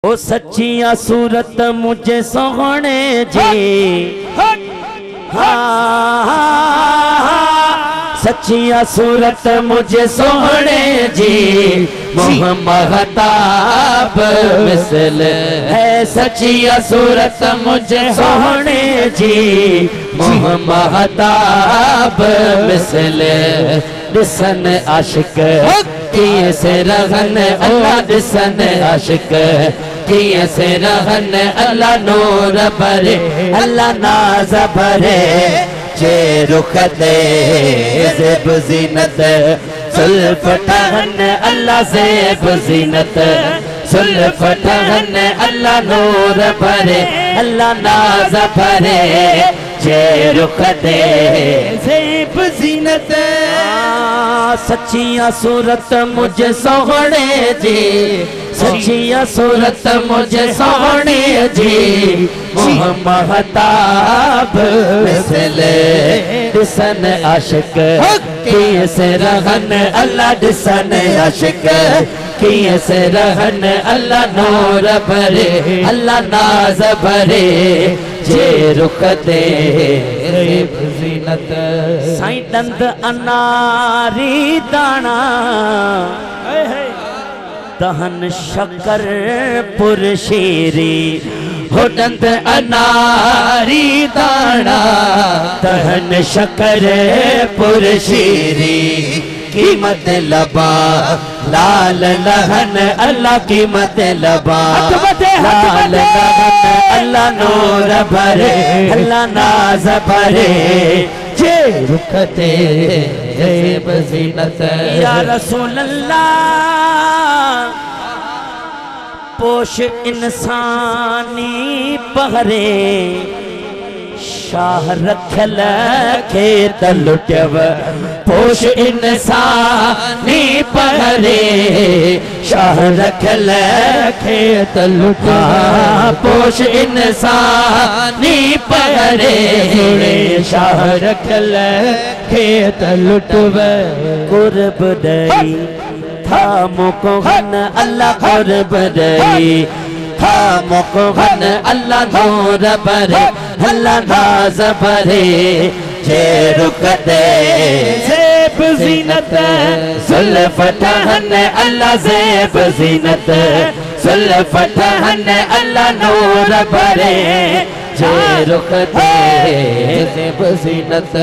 ओ सच्चिया सूरत मुझे सोहने जी, हाँ सच्चिया सूरत मुझे सोहने जी, महताब मिसल है सच्चिया सूरत मुझे सोहने जी, महताब मिसल दिसन आशिक किए से रहन अल्लाह दिसन आशिक किए से रहन अल्लाह नूर भरे अल्लाह नाज भरे चे रुख दे ज़ेब ज़ीनत सुल्फ ठहन अल्लाह ज़ेब ज़ीनत सुल्फ ठहन अल्लाह नूर भरे अल्लाह नाज भरे चे रुख दे ज़ेब ज़ीनत सच्चिया सूरत मुझे सोहने जी, सच्चिया सूरत मुझे सोहने जी, महताब मिसले दिसन आशिक किए से रहन अल्लाह दिसन आशिक किए से रहन अल्लाह नूर भरे अल्लाह नाज भरे जे रुख दे ज़ीनत साईं दंद अनारी दाना दहन शक्कर पुरशीरी हो दंद अनारी दाना दहन शक्कर पुरशीरी कीमत लबा लाल लहन अल्लाह कीमत लबा लाल लहन अल्लाह नूर भरे अल्लाह नाज भरे जे रुखते ज़ेब ज़ीनत या रसूल अल्लाह पोश इंसानी पहरे शाह रखल खेत लुटव पोश इंसानी पहरे शाह रखल खेत लुटा पोश इंसानी पहरे शाह रखल खेत लुटव कुर्ब दई था मुको हन अल्लाह कुर्ब दई था मुको हन अल्लाह नूर भरे अल्लाह नाज भरे जे रुख दे ज़ेब ज़ीनत सुल्फ ठहन अल्लाह ज़ेब ज़ीनत सुल्फ ठहन अल्लाह नूर भरे जे रुख दे ज़ेब ज़ीनत।